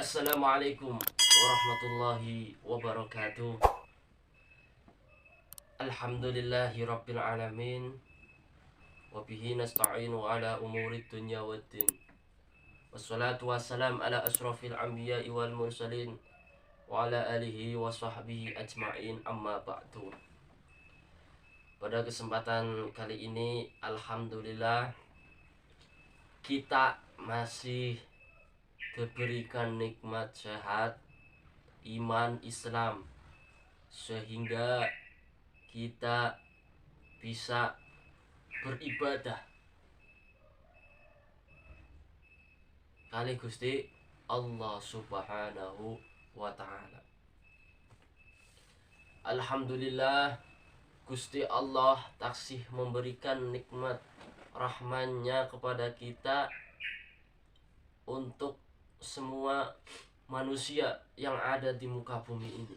Assalamualaikum warahmatullahi wabarakatuh. Alhamdulillahi rabbil alamin. Wabihi nasta'inu ala umuri dunya waddin. Wassalatu wassalam ala asrafil anbiya'i wal mursalin wa ala alihi wa sahbihi ajma'in, amma ba'du. Pada kesempatan kali ini, alhamdulillah, kita masih diberikan nikmat sehat, iman Islam, sehingga kita bisa beribadah kali Gusti Allah Subhanahu wa ta'ala. Alhamdulillah, Gusti Allah taksih memberikan nikmat rahmannya kepada kita untuk semua manusia yang ada di muka bumi ini.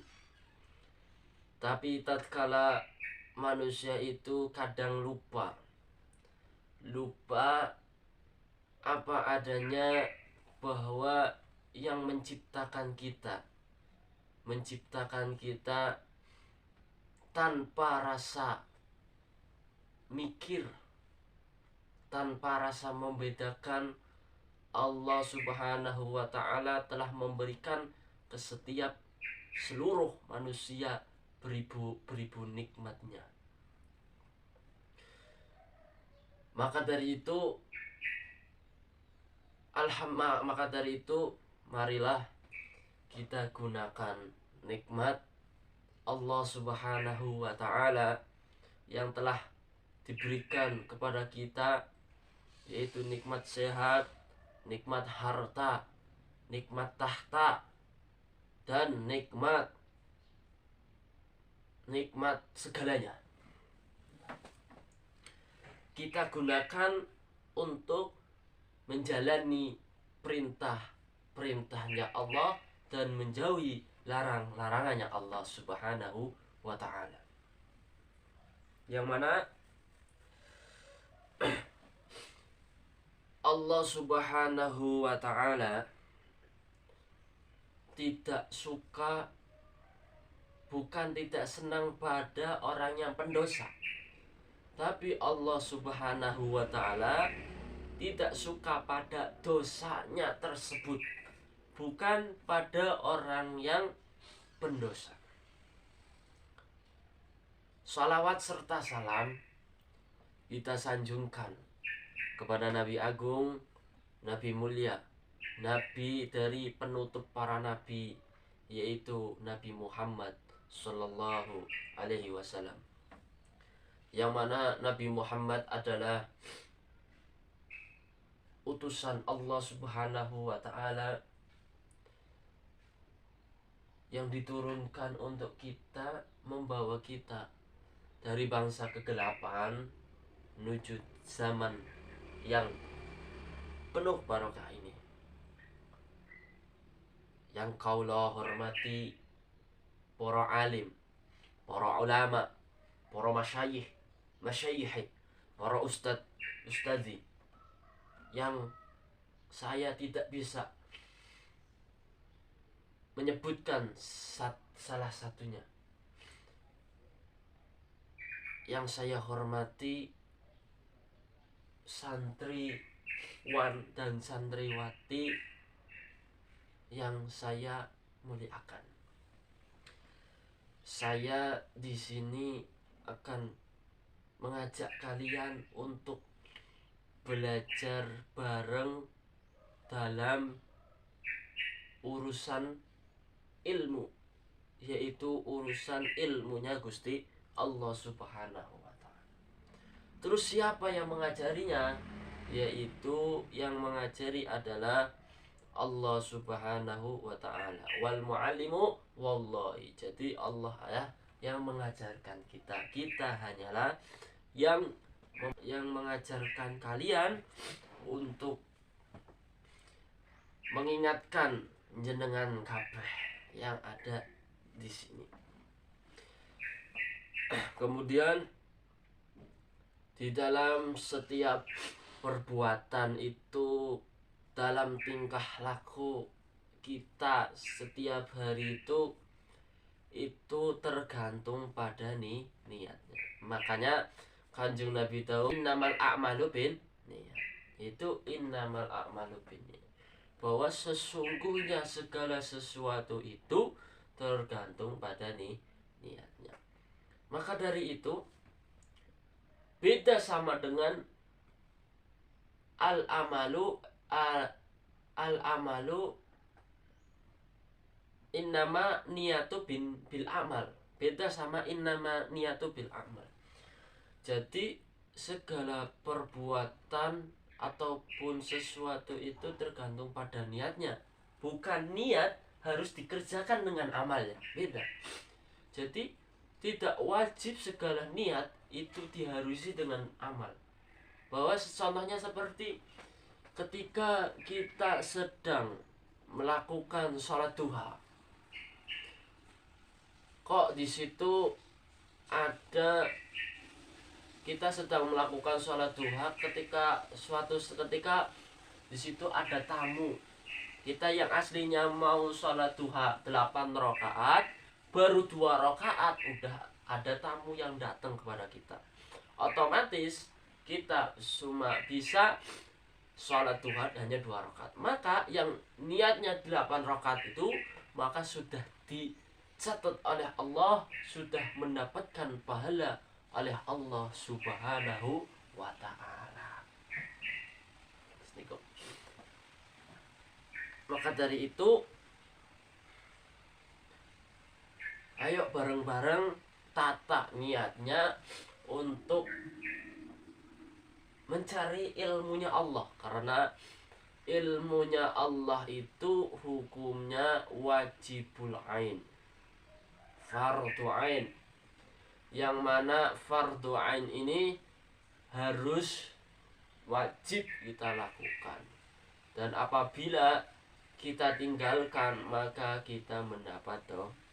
Tapi tatkala manusia itu kadang lupa apa adanya, bahwa yang menciptakan kita tanpa rasa mikir, tanpa rasa membedakan. Allah Subhanahu wa ta'ala telah memberikan ke setiap seluruh manusia beribu nikmatnya. Maka dari itu marilah kita gunakan nikmat Allah Subhanahu wa ta'ala yang telah diberikan kepada kita, yaitu nikmat sehat, nikmat harta, nikmat tahta, dan nikmat segalanya. Kita gunakan untuk menjalani perintahnya Allah dan menjauhi larangannya Allah Subhanahu wa ta'ala. Yang mana Allah Subhanahu wa ta'ala tidak suka, bukan tidak senang pada orang yang pendosa, tapi Allah Subhanahu wa ta'ala tidak suka pada dosanya tersebut, bukan pada orang yang pendosa. Salawat serta salam kita sanjungkan kepada Nabi Agung, Nabi mulia, Nabi dari penutup para nabi, yaitu Nabi Muhammad Sallallahu Alaihi Wasallam, yang mana Nabi Muhammad adalah utusan Allah Subhanahu wa ta'ala yang diturunkan untuk kita, membawa kita dari bangsa kegelapan menuju zaman yang penuh barokah ini, yang kaulah hormati para alim, para ulama, para masyayikh, para ustadzi, yang saya tidak bisa menyebutkan salah satunya. Yang saya hormati santriwan dan santriwati yang saya muliakan. Saya di sini akan mengajak kalian untuk belajar bareng dalam urusan ilmu, yaitu urusan ilmunya Gusti Allah Subhanahu wa ta'ala. Terus siapa yang mengajarinya? Yaitu yang mengajari adalah Allah Subhanahu wa ta'ala. Wal mu'allimu wallahi. Jadi Allah ya yang mengajarkan kita. Kita hanyalah yang mengajarkan kalian untuk mengingatkan jenengan kabeh yang ada di sini. Kemudian di dalam setiap perbuatan itu, dalam tingkah laku kita setiap hari itu tergantung pada niatnya. Makanya Kanjeng Nabi tahu innamal a'malu bin niat. Itu innamal a'malu bin niat. Bahwa sesungguhnya segala sesuatu itu tergantung pada niatnya. Maka dari itu beda sama dengan al-amalu innama niyatu bil amal. Beda sama innama niyatu bil amal. Jadi segala perbuatan ataupun sesuatu itu tergantung pada niatnya. Bukan niat harus dikerjakan dengan amalnya. Beda. Jadi tidak wajib segala niat itu diharusi dengan amal. Bahwa contohnya seperti ketika kita sedang melakukan sholat duha, kok di situ ada kita sedang melakukan sholat duha ketika di situ ada tamu. Kita yang aslinya mau sholat duha 8 rakaat, baru 2 rakaat udah ada tamu yang datang kepada kita. Otomatis kita cuma bisa sholat duha hanya 2 rakaat. Maka yang niatnya 8 rakaat itu maka sudah dicatat oleh Allah, sudah mendapatkan pahala oleh Allah Subhanahu wa ta'ala. Maka dari itu ayo bareng-bareng tata niatnya untuk mencari ilmunya Allah. Karena ilmunya Allah itu hukumnya wajibul ain, fardu ain. Yang mana fardu ain ini harus wajib kita lakukan. Dan apabila kita tinggalkan maka kita mendapat dosa.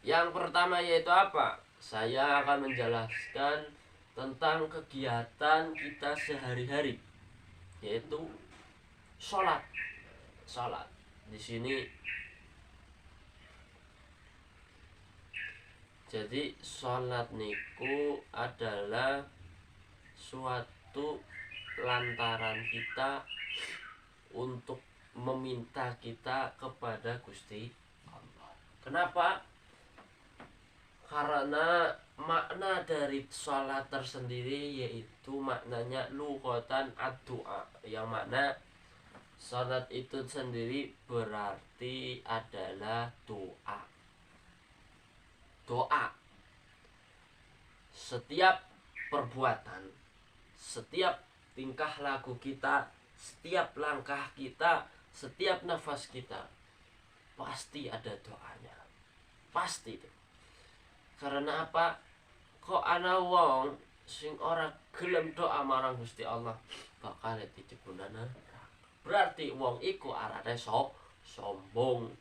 Yang pertama yaitu apa? Saya akan menjelaskan tentang kegiatan kita sehari-hari, yaitu sholat. Di sini jadi sholat niku adalah suatu lantaran kita untuk meminta kita kepada Gusti Allah. Kenapa? Karena makna dari sholat tersendiri yaitu maknanya lughatan ad-du'a, yang mana sholat itu sendiri berarti adalah doa. Setiap perbuatan, setiap tingkah laku kita, setiap langkah kita, setiap nafas kita pasti ada doanya. Pasti itu. Karena apa? Kok ana wong sing ora gelem doa marang Gusti Allah bakal dicebuna neraka. Berarti wong iku arane sombong.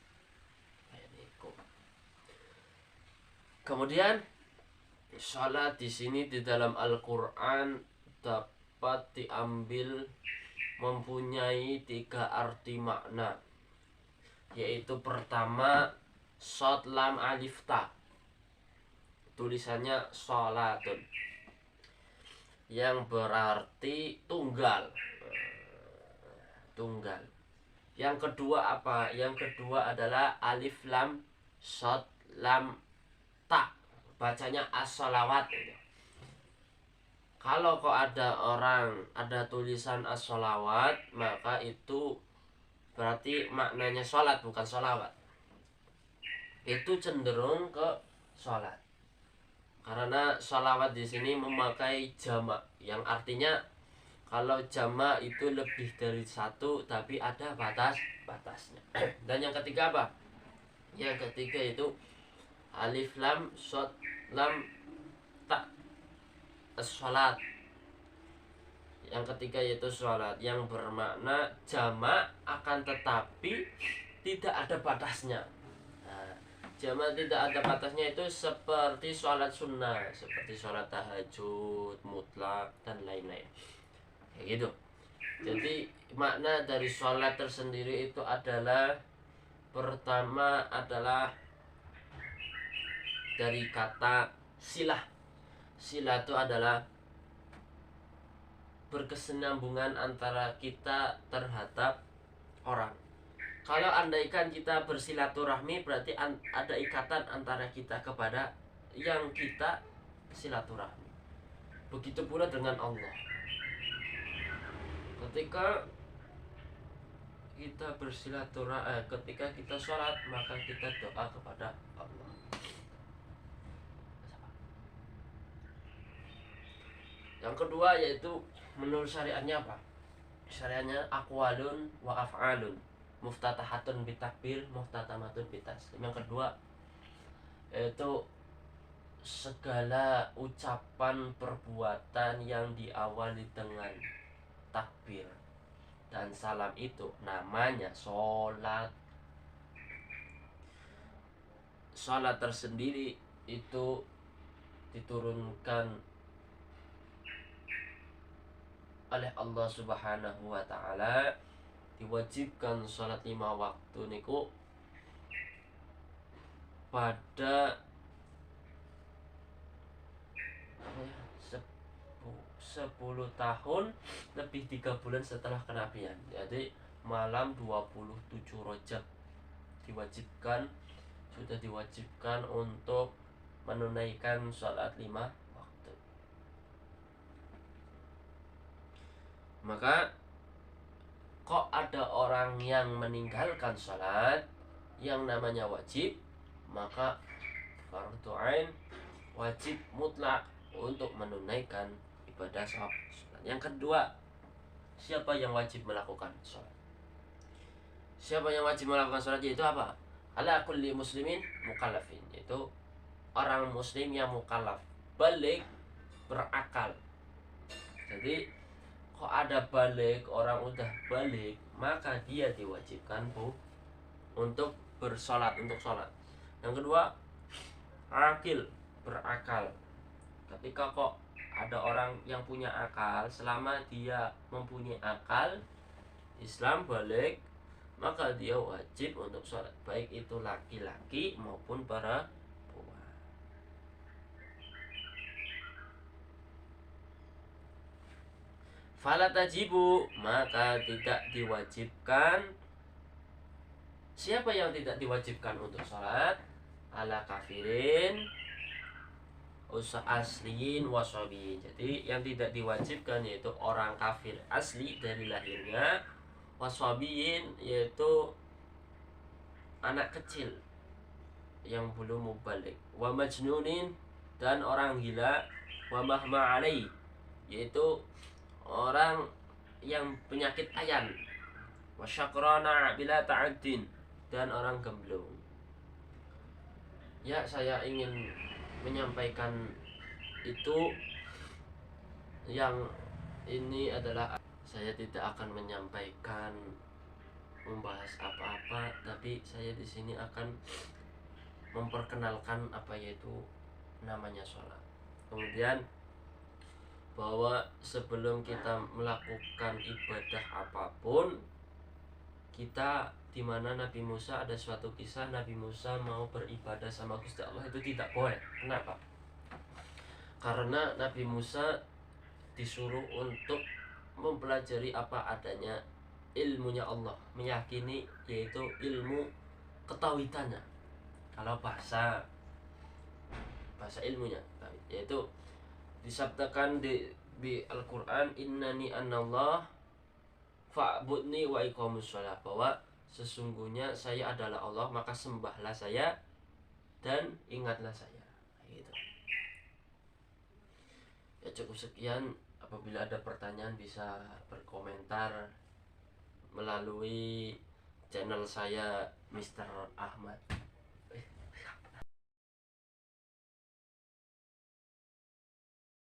Kemudian salat di sini di dalam Al-Qur'an dapat diambil mempunyai 3 arti makna. Yaitu pertama shad lam alif ta. Tulisannya sholatun, yang berarti tunggal. Yang kedua apa? Yang kedua adalah alif lam shad lam ta, bacanya as-sholawat. Kalau kok ada tulisan as-sholawat, maka itu berarti maknanya sholat bukan sholawat. Itu cenderung ke sholat. Karena sholawat di sini memakai jamak, yang artinya kalau jamak itu lebih dari 1 tapi ada batasnya. Dan yang ketiga apa? Yang ketiga itu alif lam shad lam ta, sholat. Yang ketiga yaitu sholat, yang bermakna jamak akan tetapi tidak ada batasnya. Jamak tidak ada batasnya itu seperti sholat sunnah, seperti sholat tahajud, mutlak, dan lain-lain. Kayak gitu. Jadi makna dari sholat tersendiri itu adalah, pertama adalah dari kata silah. Silah itu adalah berkesinambungan antara kita terhadap orang. Kalau andaikan kita bersilaturahmi, berarti ada ikatan antara kita kepada yang kita silaturahmi. Begitu pula dengan Allah. Ketika kita ketika kita sholat, maka kita doa kepada Allah. Yang kedua yaitu menurut syariatnya apa? Syariatnya aqwalun wa af'alun, muftatahatun bitakbir, muftatamatun bitaslim. Yang kedua yaitu segala ucapan perbuatan yang diawali dengan takbir dan salam itu namanya sholat. Sholat tersendiri itu diturunkan oleh Allah Subhanahu wa ta'ala, diwajibkan sholat 5 waktu niku pada 10 tahun lebih 3 bulan setelah kenabian. Jadi malam 27 Rajab sudah diwajibkan untuk menunaikan sholat 5 waktu. Maka kok ada orang yang meninggalkan sholat yang namanya wajib, maka fardu ain, wajib mutlak untuk menunaikan ibadah sholat. Yang kedua, siapa yang wajib melakukan sholat? Siapa yang wajib melakukan sholat yaitu apa? Ala kulli muslimin mukallafin, yaitu orang muslim yang mukallaf, balik, berakal. Jadi kok ada balik, orang udah balik, maka dia diwajibkan untuk bersolat, untuk sholat. Yang kedua, akil, berakal. Ketika kok ada orang yang punya akal, selama dia mempunyai akal Islam balik, maka dia wajib untuk sholat, baik itu laki-laki maupun perempuan. Fala tajibu, maka tidak diwajibkan. Siapa yang tidak diwajibkan untuk sholat? Ala kafirin, asliin wasobiin. Jadi yang tidak diwajibkan yaitu orang kafir asli dari lahirnya, wasobiin yaitu anak kecil yang belum mubalik, wa majnunin dan orang gila, wa mahma alai yaitu orang yang penyakit ayan, wa syakrana bila ta'addin dan orang gemblung. Ya, saya ingin menyampaikan itu. Yang ini adalah, saya tidak akan menyampaikan membahas apa-apa, tapi saya di sini akan memperkenalkan apa yaitu namanya sholat. Kemudian bahwa sebelum kita melakukan ibadah apapun, kita, dimana Nabi Musa, ada suatu kisah Nabi Musa mau beribadah sama Gusti Allah, itu tidak boleh. Kenapa? Karena Nabi Musa disuruh untuk mempelajari apa adanya ilmunya Allah, meyakini yaitu ilmu ketauhidannya. Kalau bahasa ilmunya, yaitu disabdakan di Al-Quran, innani anallah fa'budni wa iqamus shalah, bahwa sesungguhnya saya adalah Allah, maka sembahlah saya dan ingatlah saya. Gitu. Ya, cukup sekian. Apabila ada pertanyaan bisa berkomentar melalui channel saya Mr. Ahmad.